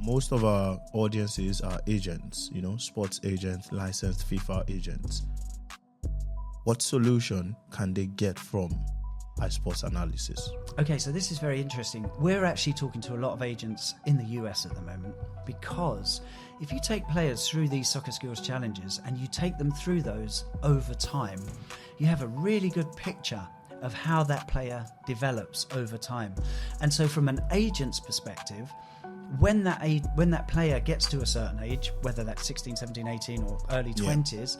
Most of our audiences are agents, sports agents, licensed FIFA agents. What solution can they get from iSportsAnalysis? Okay, so this is very interesting. We're actually talking to a lot of agents in the US at the moment, because if you take players through these soccer skills challenges and you take them through those over time, you have a really good picture of how that player develops over time. And so from an agent's perspective, when that player gets to a certain age, whether that's 16, 17, 18 or early 20s,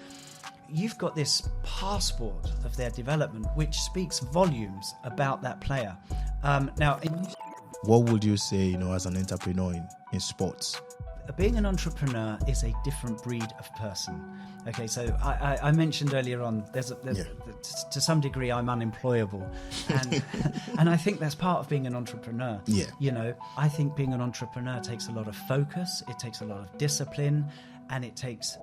you've got this passport of their development which speaks volumes about that player. What would you say, as an entrepreneur in sports? Being an entrepreneur is a different breed of person. Okay, so I mentioned earlier on, to some degree I'm unemployable, and I think that's part of being an entrepreneur. I think being an entrepreneur takes a lot of focus, it takes a lot of discipline, and it takes...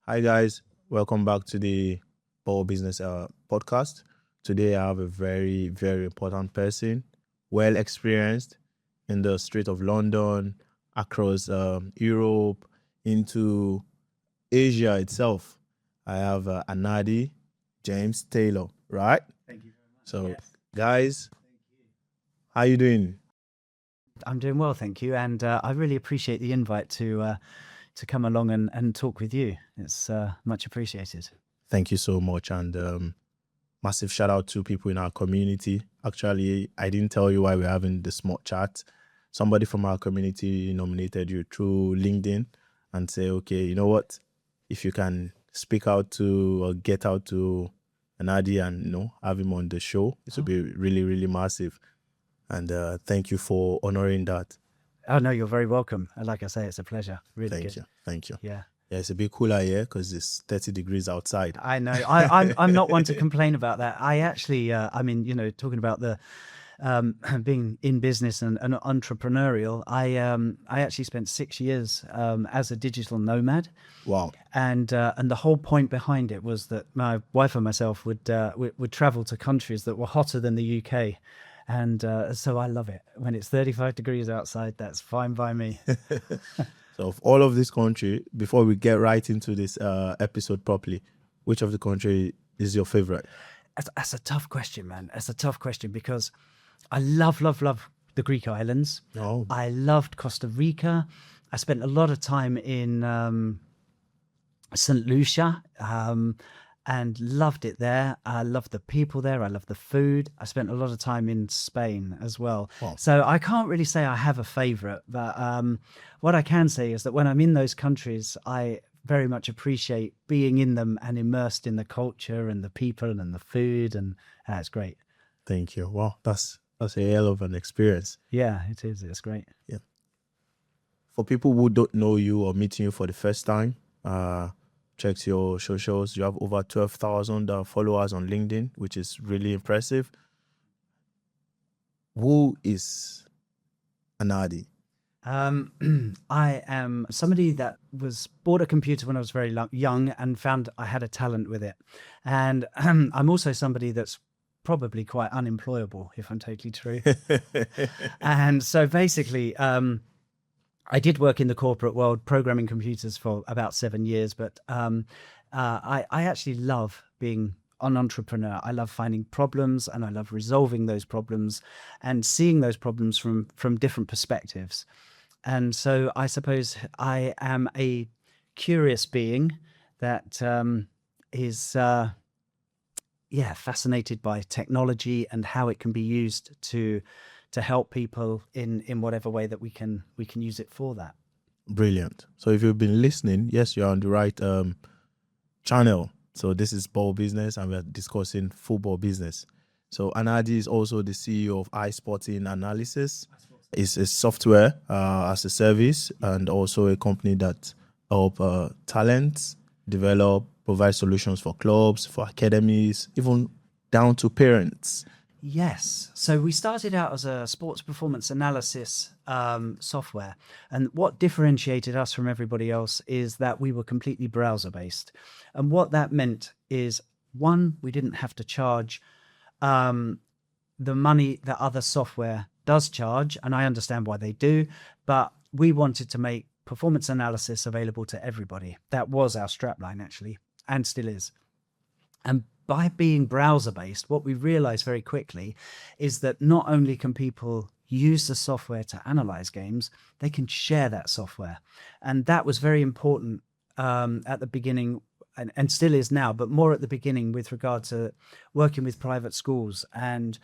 Hi guys, welcome back to the Ball Business podcast. Today I have a very, very important person, well experienced in the street of London, across Europe, into Asia itself. I have Anadi Taylor, right? Thank you very much. So, yes. Guys, how you doing? I'm doing well, thank you, and I really appreciate the invite to come along and talk with you. It's much appreciated. Thank you so much, and massive shout out to people in our community. Actually, I didn't tell you why we're having this small chat. Somebody from our community nominated you through LinkedIn and say, okay, you know what? If you can speak out to or get out to Anadi and have him on the show, it would be really, really massive. And thank you for honoring that. Oh no, you're very welcome. Like I say, it's a pleasure. Really Thank you. Yeah, it's a bit cooler here because it's 30 degrees outside. I know. I'm not one to complain about that. I actually, talking about the being in business and entrepreneurial, I actually spent 6 years as a digital nomad. Wow. And the whole point behind it was that my wife and myself would travel to countries that were hotter than the UK. And so I love it. When it's 35 degrees outside, that's fine by me. So of all of this country, before we get right into this episode properly, which of the country is your favorite? That's a tough question, man. That's a tough question because I love the Greek islands. Oh. I loved Costa Rica. I spent a lot of time in St. Lucia and loved it there. I love the people there. I love the food. I spent a lot of time in Spain as well. Wow. So I can't really say I have a favorite, but what I can say is that when I'm in those countries, I very much appreciate being in them and immersed in the culture and the people and the food, and it's great. Thank you. Wow, that's a hell of an experience. Yeah, it is. It's great. Yeah. For people who don't know you or meeting you for the first time, check your socials. You have over 12,000 followers on LinkedIn, which is really impressive. Who is Anadi? I am somebody that bought a computer when I was very young and found I had a talent with it. And I'm also somebody that's probably quite unemployable, if I'm totally true. And so basically, I did work in the corporate world, programming computers for about 7 years, but I actually love being an entrepreneur. I love finding problems and I love resolving those problems and seeing those problems from different perspectives. And so I suppose I am a curious being that is fascinated by technology and how it can be used to help people in whatever way that we can use it for that. Brilliant. So if you've been listening, yes, you're on the right channel. So this is Ball Business and we're discussing football business. So Anadi is also the CEO of iSportsAnalysis. It's a software as a service and also a company that help talents develop, provide solutions for clubs, for academies, even down to parents. Yes. So we started out as a sports performance analysis software. And what differentiated us from everybody else is that we were completely browser based. And what that meant is, one, we didn't have to charge the money that other software does charge, and I understand why they do, but we wanted to make performance analysis available to everybody. That was our strapline, actually, and still is. And by being browser-based, what we realized very quickly is that not only can people use the software to analyze games, they can share that software. And that was very important at the beginning, and still is now, but more at the beginning with regard to working with private schools and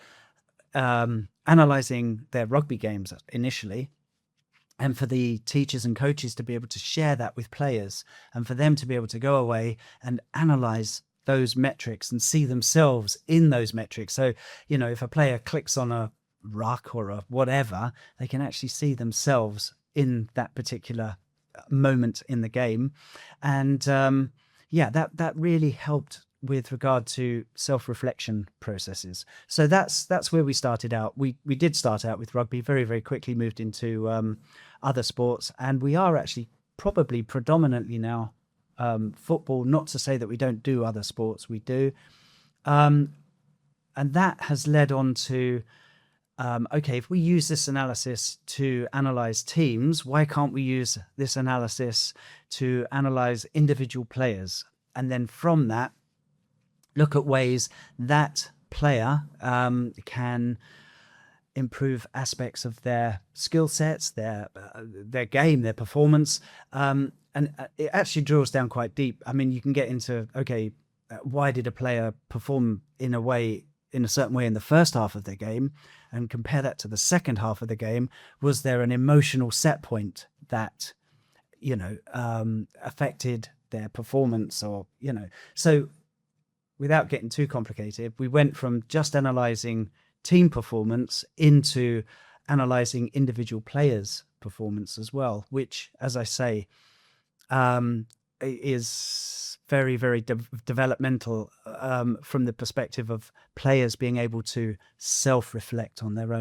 analyzing their rugby games initially, and for the teachers and coaches to be able to share that with players, and for them to be able to go away and analyze those metrics and see themselves in those metrics. So, you know, if a player clicks on a ruck or a whatever, they can actually see themselves in that particular moment in the game. And that really helped with regard to self-reflection processes. So that's where we started out. We did start out with rugby, very, very quickly moved into other sports, and we are actually probably predominantly now football. Not to say that we don't do other sports, we do. And that has led on to, okay, if we use this analysis to analyze teams, why can't we use this analysis to analyze individual players? And then from that, look at ways that player can improve aspects of their skill sets, their game, their performance. And it actually drills down quite deep. I mean, you can get into, okay, why did a player perform in a certain way in the first half of their game, and compare that to the second half of the game? Was there an emotional set point that, you know, affected their performance, or, you know? So without getting too complicated, we went from just analyzing team performance into analyzing individual players' performance as well, which, as I say, is very, very developmental from the perspective of players being able to self-reflect on their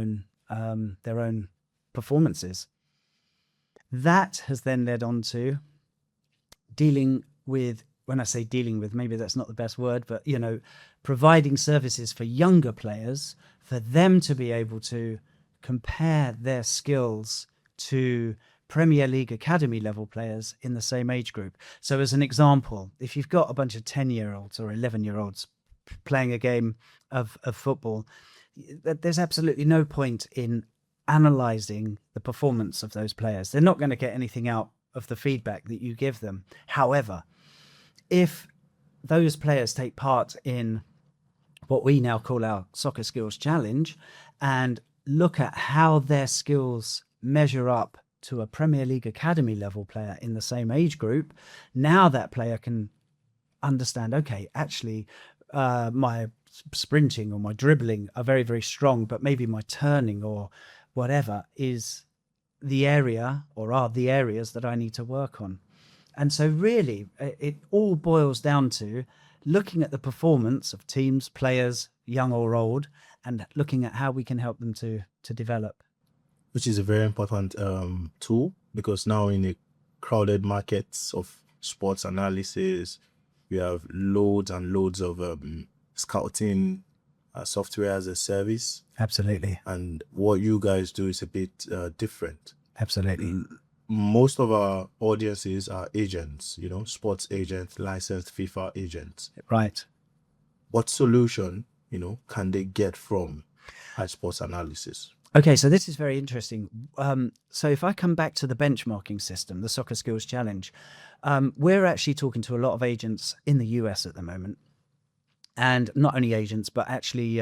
own performances. That has then led on to dealing with, when I say dealing with, maybe that's not the best word, but, you know, providing services for younger players, for them to be able to compare their skills to Premier League academy level players in the same age group. So as an example, if you've got a bunch of 10-year-olds or 11-year-olds playing a game of football, there's absolutely no point in analyzing the performance of those players. They're not going to get anything out of the feedback that you give them. However, if those players take part in what we now call our Soccer Skills Challenge and look at how their skills measure up to a Premier League academy level player in the same age group, now that player can understand, okay, actually my sprinting or my dribbling are very, very strong, but maybe my turning or whatever is the area, or are the areas that I need to work on. And so really it all boils down to looking at the performance of teams, players, young or old, and looking at how we can help them to develop. Which is a very important tool, because now in the crowded markets of sports analysis, we have loads and loads of scouting software as a service. Absolutely. And what you guys do is a bit different. Absolutely. Most of our audiences are agents, you know, sports agents, licensed FIFA agents. Right. What solution, you know, can they get from iSportsAnalysis? Okay, so this is very interesting. So if I come back to the benchmarking system, the Soccer Skills Challenge, we're actually talking to a lot of agents in the US at the moment. And not only agents, but actually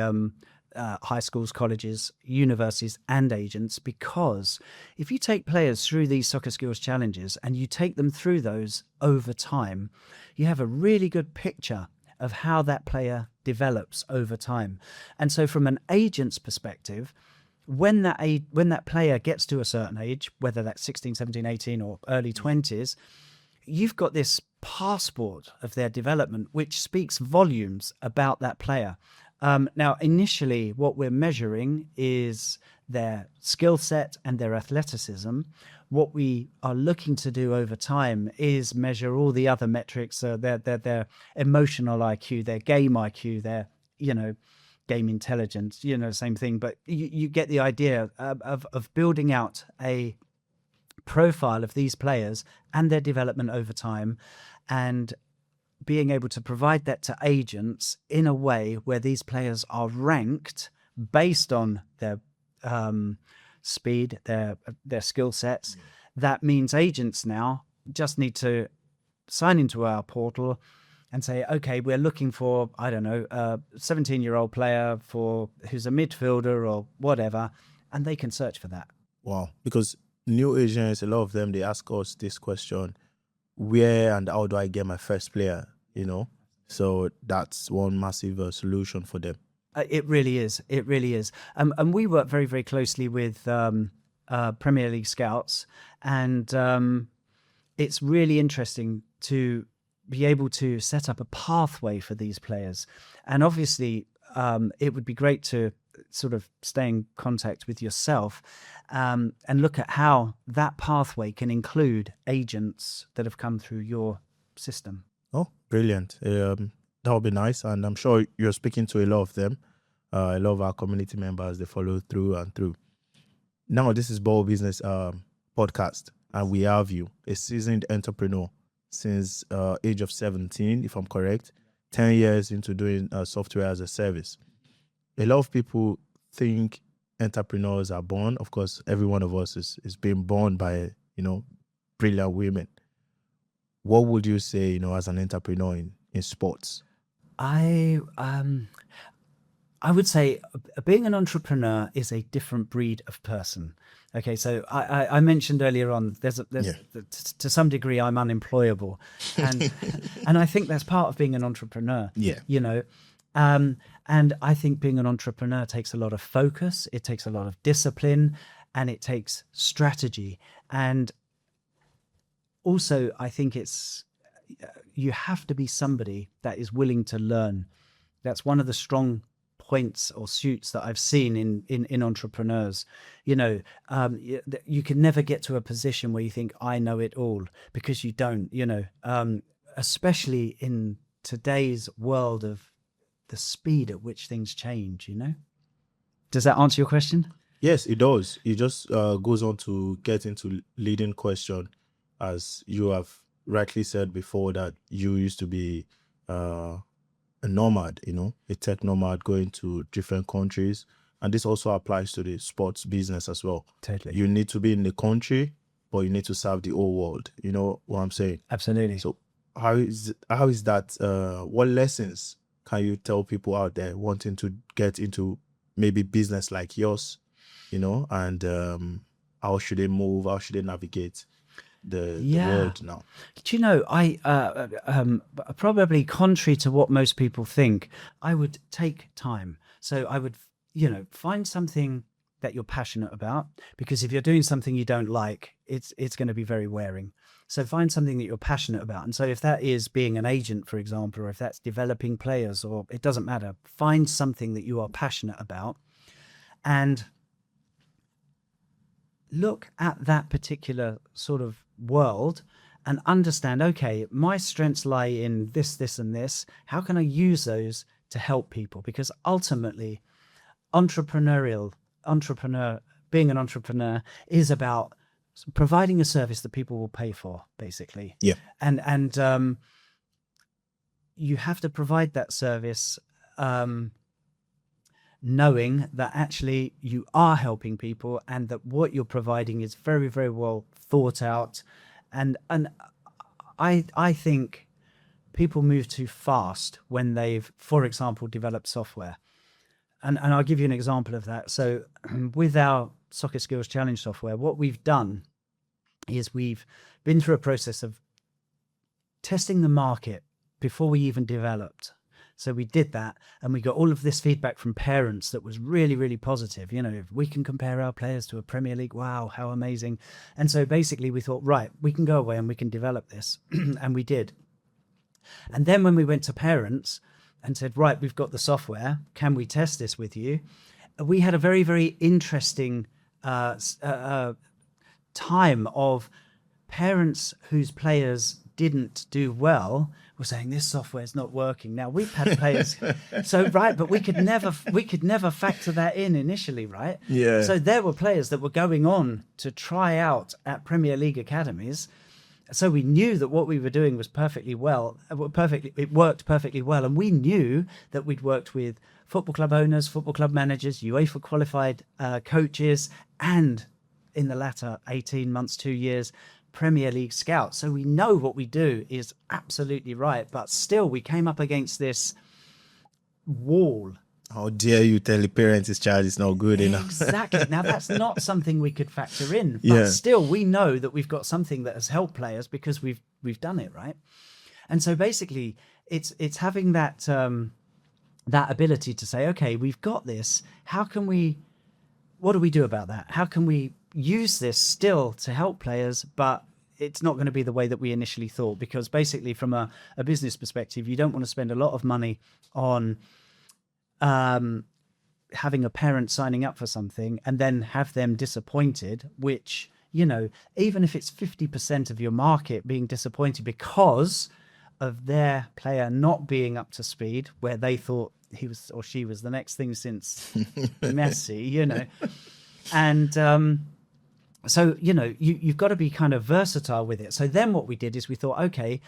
high schools, colleges, universities, and agents, because if you take players through these Soccer Skills Challenges and you take them through those over time, you have a really good picture of how that player develops over time. And so from an agent's perspective, when that player gets to a certain age, whether that's 16, 17, 18 or early 20s, you've got this passport of their development, which speaks volumes about that player. Now, initially, what we're measuring is their skill set and their athleticism. What we are looking to do over time is measure all the other metrics, their emotional IQ, their game IQ, their, you know, game intelligence, same thing, but you get the idea of building out a profile of these players and their development over time, and being able to provide that to agents in a way where these players are ranked based on their speed, their skill sets. That means agents now just need to sign into our portal and say, okay, we're looking for, I don't know, a 17-year-old player who's a midfielder or whatever, and they can search for that. Wow. Because new agents, a lot of them, they ask us this question: where and how do I get my first player? So that's one massive solution for them. It really is. It really is. And we work very, very closely with Premier League scouts, and it's really interesting to be able to set up a pathway for these players. And obviously, it would be great to sort of stay in contact with yourself and look at how that pathway can include agents that have come through your system. Oh, brilliant. That would be nice. And I'm sure you're speaking to a lot of them. A lot of our community members, they follow through and through. Now, this is Ball Business podcast, and we have you, a seasoned entrepreneur since age of 17, if I'm correct, 10 years into doing software as a service. A lot of people think entrepreneurs are born. Of course, every one of us is being born by, brilliant women. What would you say, as an entrepreneur in sports? I would say being an entrepreneur is a different breed of person. Okay, so I mentioned earlier on, to some degree, I'm unemployable, and and I think that's part of being an entrepreneur. Yeah. And I think being an entrepreneur takes a lot of focus, it takes a lot of discipline, and it takes strategy. And also, I think you have to be somebody that is willing to learn. That's one of the strong points or suits that I've seen in entrepreneurs. You can never get to a position where you think, I know it all, because you don't, especially in today's world of the speed at which things change, Does that answer your question? Yes, it does. It just goes on to get into leading question, as you have rightly said before, that you used to be a nomad, a tech nomad, going to different countries. And this also applies to the sports business as well. Totally. You need to be in the country, but you need to serve the whole world. You know what I'm saying? Absolutely. So how is that? What lessons can you tell people out there wanting to get into maybe business like yours, and how should they move? How should they navigate the world now? Do you know, I probably contrary to what most people think, I would take time. So I would, find something that you're passionate about, because if you're doing something you don't like, it's going to be very wearing. So find something that you're passionate about. And so if that is being an agent, for example, or if that's developing players, or it doesn't matter, find something that you are passionate about and look at that particular sort of world and understand, okay, my strengths lie in this, this, and this. How can I use those to help people? Because ultimately, being an entrepreneur is about providing a service that people will pay for, basically. Yeah. And you have to provide that service knowing that actually you are helping people and that what you're providing is very, very well thought out. And I think people move too fast when they've, for example, developed software. And I'll give you an example of that. So with our Soccer Skills Challenge software, what we've done is we've been through a process of testing the market before we even developed. So we did that, and we got all of this feedback from parents that was really, really positive. If we can compare our players to a Premier League, wow, how amazing. And so basically we thought, right, we can go away and we can develop this. And we did. And then when we went to parents and said, right, we've got the software, can we test this with you? We had a very, very interesting time of parents whose players didn't do well. were saying this software is not working. Now we've had players, so right, but we could never factor that in initially, right? Yeah. So there were players that were going on to try out at Premier League academies. So we knew that what we were doing was perfectly well. It worked perfectly well, and we knew that we'd worked with football club owners, football club managers, UEFA qualified coaches, and in the latter 18 months, 2 years, Premier League scouts. So we know what we do is absolutely right, but still we came up against this wall. How dare you tell the parents his child is not good enough? Exactly. Now that's not something we could factor in, but Yeah. still we know that we've got something that has helped players because we've done it, right? And so basically it's having that that ability to say, okay, we've got this. What do we do about that? How can we use this still to help players, but it's not going to be the way that we initially thought? Because basically from a business perspective, you don't want to spend a lot of money on having a parent signing up for something and then have them disappointed, which, you know, even if it's 50% of your market being disappointed because of their player not being up to speed where they thought he was or she was the next thing since Messi, you know. And so, you know, you've got to be kind of versatile with it. So then what we did is we thought, okay,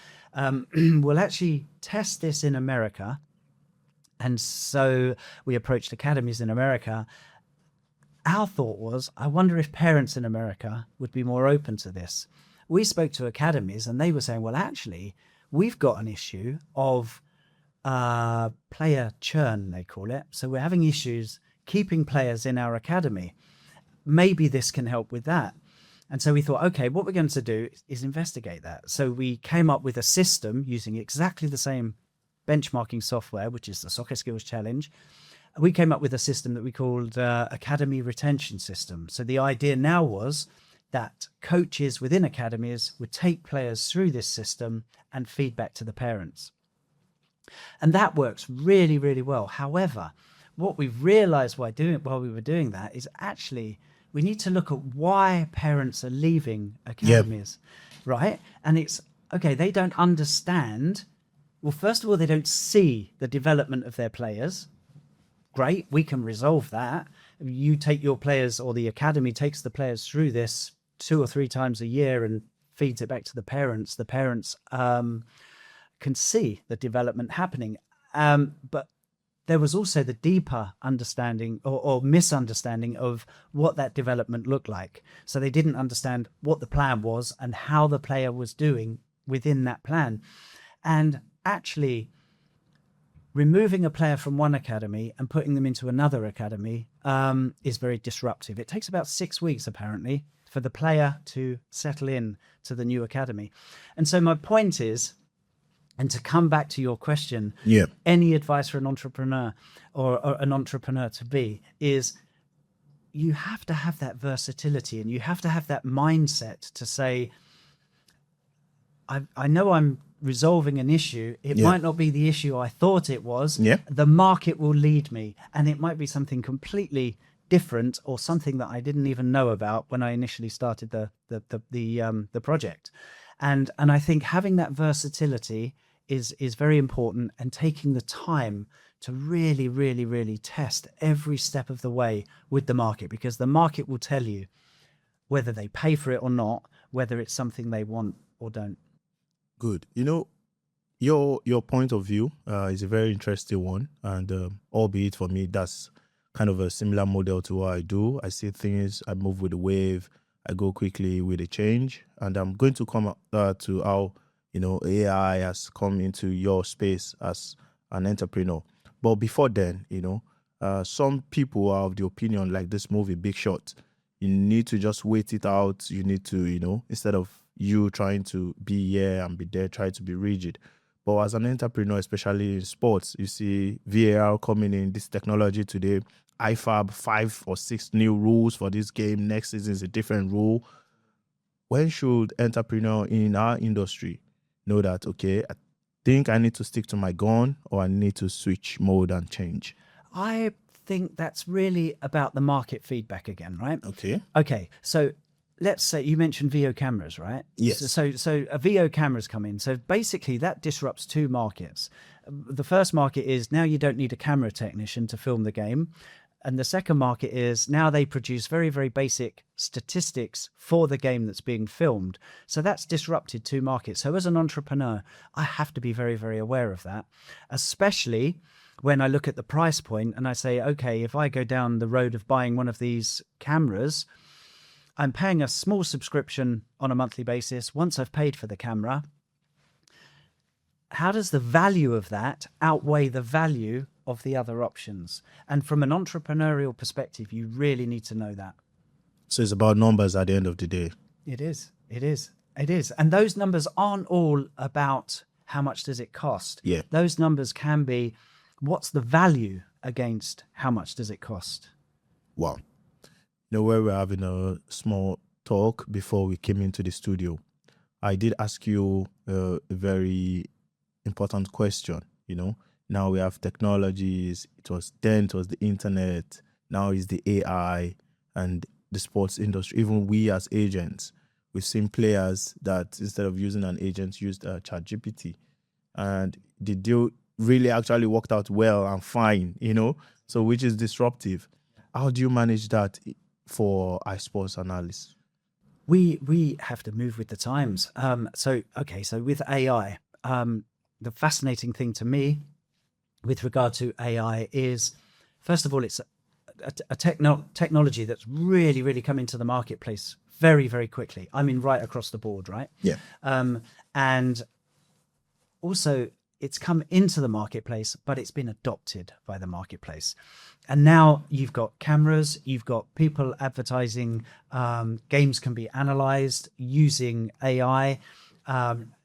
we'll actually test this in America. And so we approached academies in America. Our thought was, I wonder if parents in America would be more open to this. We spoke to academies and they were saying, well, actually, we've got an issue of player churn, they call it. So we're having issues keeping players in our academy. Maybe this can help with that. And so we thought, okay, what we're going to do is investigate that. So we came up with a system using exactly the same benchmarking software, which is the Soccer Skills Challenge. We came up with a system that we called Academy Retention System. So the idea now was that coaches within academies would take players through this system and feed back to the parents. And that works really, really well. However, what we've realized while we were doing that is actually we need to look at why parents are leaving academies, right? And it's, okay, they don't understand. Well, first of all, they don't see the development of their players. Great, we can resolve that. You take your players, or the academy takes the players through this 2 or 3 times a year and feeds it back to the parents. The parents can see the development happening. But there was also the deeper understanding or misunderstanding of what that development looked like. So they didn't understand what the plan was and how the player was doing within that plan. And actually removing a player from one academy and putting them into another academy is very disruptive. It takes about 6 weeks, apparently, for the player to settle in to the new academy. And so my point is, and to come back to your question, any advice for an entrepreneur or an entrepreneur to be is you have to have that versatility and you have to have that mindset to say, I know I'm resolving an issue. It might not be the issue I thought it was. The market will lead me, and it might be something completely different or something that I didn't even know about when I initially started the project. And I think having that versatility is very important, and taking the time to really, really, really test every step of the way with the market, because the market will tell you whether they pay for it or not, whether it's something they want or don't. Good. You know, your point of view is a very interesting one, and albeit for me, that's kind of a similar model to what I do. I see things, I move with the wave, I go quickly with the change, and I'm going to come to how, you know, AI has come into your space as an entrepreneur. But before then, you know, some people are of the opinion, like this movie, Big Shot, you need to just wait it out. You need to, you know, instead of you trying to be here and be there, try to be rigid. But as an entrepreneur, especially in sports, you see VAR coming in, this technology today, IFAB, 5 or 6 new rules for this game. Next season is a different rule. When should entrepreneur in our industry know that, okay, I think I need to stick to my gun, or I need to switch mode and change? I think that's really about the market feedback again, right? Okay. Okay, so let's say you mentioned VO cameras, right? Yes. So a VO cameras come in. So basically that disrupts two markets. The first market is now you don't need a camera technician to film the game. And the second market is now they produce very, very basic statistics for the game that's being filmed. So that's disrupted two markets. So as an entrepreneur, I have to be very, very aware of that, especially when I look at the price point and I say, okay, if I go down the road of buying one of these cameras, I'm paying a small subscription on a monthly basis. Once I've paid for the camera, how does the value of that outweigh the value of the other options? And from an entrepreneurial perspective, you really need to know that. So it's about numbers at the end of the day. It is. It is. It is. And those numbers aren't all about how much does it cost. Yeah. Those numbers can be what's the value against how much does it cost. Wow. You know, where we're having a small talk before we came into the studio, I did ask you a very important question. You know, now we have technologies. It was the internet. Now is the AI and the sports industry. Even we as agents, we've seen players that instead of using an agent, used ChatGPT, and the deal really actually worked out well and fine. You know, so which is disruptive. How do you manage that for iSportsAnalysis? We have to move with the times. So with AI, the fascinating thing to me with regard to AI is, first of all, it's a technology that's really, really come into the marketplace very, very quickly. I mean, right across the board, right? Yeah. And also, it's come into the marketplace, but it's been adopted by the marketplace. And now you've got cameras, you've got people advertising, games can be analyzed using AI.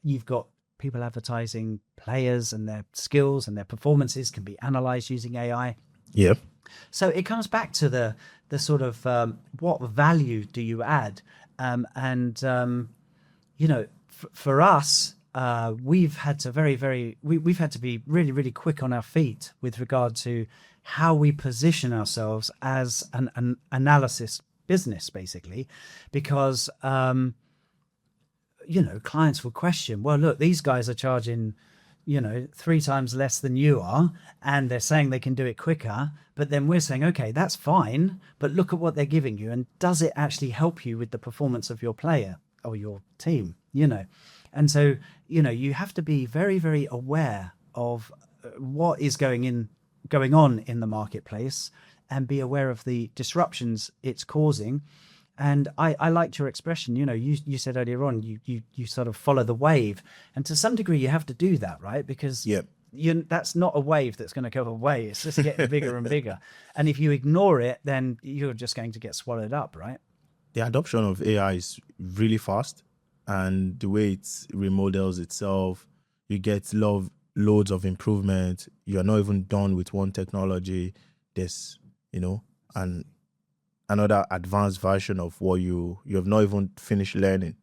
You've got people advertising players and their skills and their performances can be analyzed using AI. Yeah. So it comes back to the sort of what value do you add? For us, we've had to we've had to be really, really quick on our feet with regard to how we position ourselves as an analysis business, basically, because clients will question, well, look, these guys are charging 3 times less than you are, and they're saying they can do it quicker. But then we're saying, okay, that's fine, but look at what they're giving you, and does it actually help you with the performance of your player or your team? And so you have to be very, very aware of what is going on in the marketplace, and be aware of the disruptions it's causing. And I liked your expression. You said earlier on, you sort of follow the wave, and to some degree you have to do that, right? Because that's not a wave that's going to go away. It's just getting bigger and bigger. And if you ignore it, then you're just going to get swallowed up, right? The adoption of AI is really fast, and the way it remodels itself, you get loads of improvement. You're not even done with one technology. There's and another advanced version of what you have not even finished learning,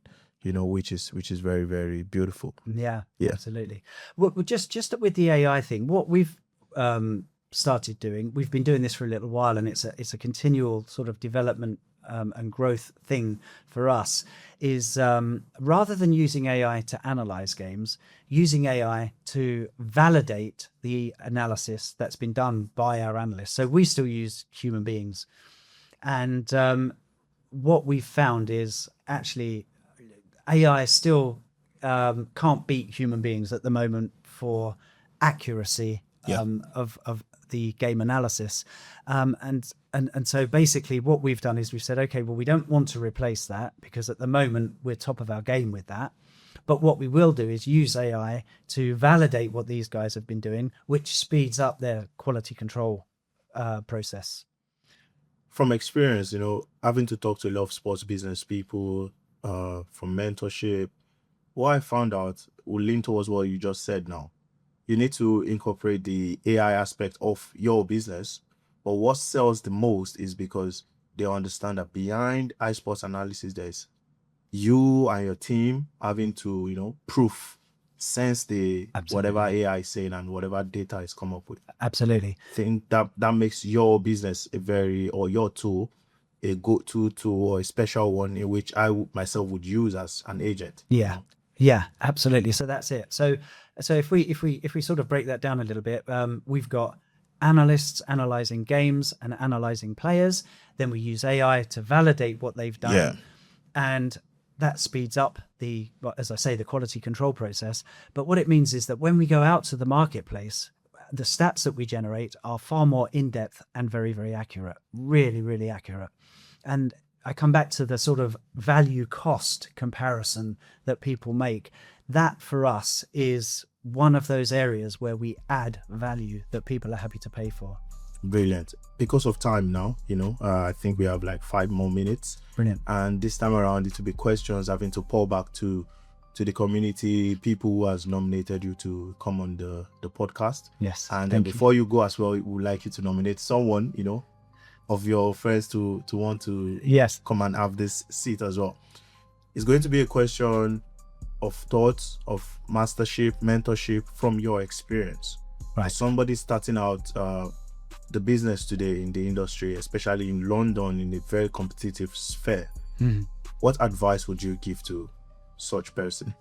which is very, very beautiful. Yeah. Absolutely. Well, just with the AI thing, what we've started doing, we've been doing this for a little while, and it's a continual sort of development and growth thing for us, is rather than using AI to analyze games, using AI to validate the analysis that's been done by our analysts. So we still use human beings. And what we've found is actually AI still can't beat human beings at the moment for accuracy of the game analysis. And so basically what we've done is we've said, okay, well, we don't want to replace that, because at the moment we're top of our game with that. But what we will do is use AI to validate what these guys have been doing, which speeds up their quality control process. From experience, having to talk to a lot of sports business people, from mentorship, what I found out will lean towards what you just said now. You need to incorporate the AI aspect of your business, but what sells the most is because they understand that behind iSportsAnalysis, there's you and your team having to, sense the whatever AI is saying and whatever data is come up with. Absolutely. I think that makes your business or your tool a go-to tool or a special one in which myself would use as an agent. Yeah. Yeah, absolutely. So that's it. So if we sort of break that down a little bit, we've got analysts analyzing games and analyzing players. Then we use AI to validate what they've done. Yeah. And that speeds up as I say, the quality control process. But what it means is that when we go out to the marketplace, the stats that we generate are far more in-depth and very, very accurate, really, really accurate. And I come back to the sort of value cost comparison that people make. That for us is one of those areas where we add value that people are happy to pay for. Brilliant. Because of time now, I think we have like 5 more minutes. Brilliant. And this time around, it will be questions having to pull back to the community, people who has nominated you to come on the podcast. Yes. And then before you go as well, we would like you to nominate someone, of your friends to want to come and have this seat as well. It's going to be a question of thoughts, of mastership, mentorship from your experience. Right. As somebody starting out the business today in the industry, especially in London, in a very competitive sphere, what advice would you give to such person?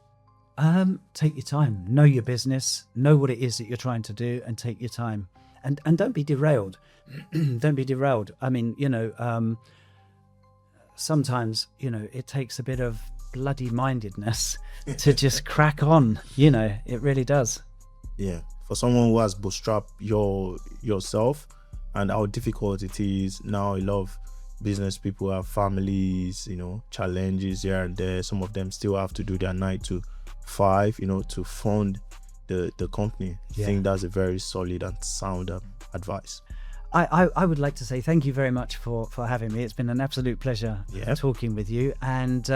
Take your time, know your business, know what it is that you're trying to do, and take your time. And don't be derailed. Don't be derailed. I mean, sometimes, it takes a bit of bloody mindedness to just crack on. It really does. Yeah. For someone who has bootstrapped yourself and how difficult it is now, a lot of business people have families, challenges here and there. Some of them still have to do their 9 to 5, to fund the company. I think that's a very solid and sound advice. I would like to say thank you very much for having me. It's been an absolute pleasure talking with you. And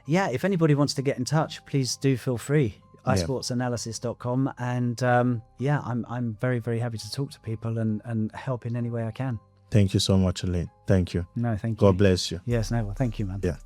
if anybody wants to get in touch, please do feel free. iSportsAnalysis.com. And I'm very, very happy to talk to people and help in any way I can. Thank you so much, Elaine. Thank you. No, thank you. God bless you. Yes, no, well, thank you, man. Yeah.